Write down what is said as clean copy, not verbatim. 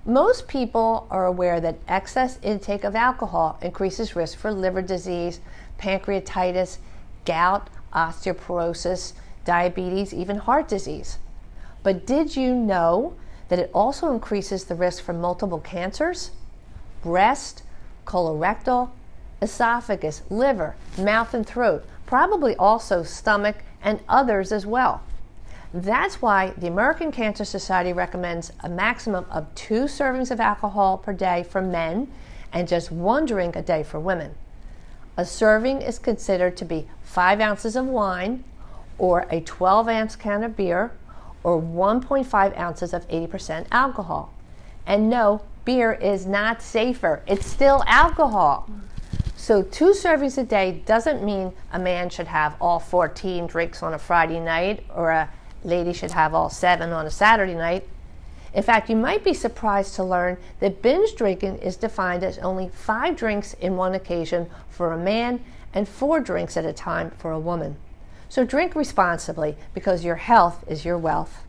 Most people are aware that excess intake of alcohol increases risk for liver disease, pancreatitis, gout, osteoporosis, diabetes, even heart disease. But did you know that it also increases the risk for multiple cancers? Breast, colorectal, esophagus, liver, mouth and throat, probably also stomach and others as well. That's why the American Cancer Society recommends a maximum of 2 servings of alcohol per day for men and just 1 drink a day for women. A serving is considered to be 5 ounces of wine or a 12-ounce can of beer or 1.5 ounces of 80% alcohol. And no, beer is not safer. It's still alcohol. So 2 servings a day doesn't mean a man should have all 14 drinks on a Friday night or a lady should have all 7 on a Saturday night. In fact, you might be surprised to learn that binge drinking is defined as only 5 drinks in one occasion for a man and 4 drinks at a time for a woman. So drink responsibly because your health is your wealth.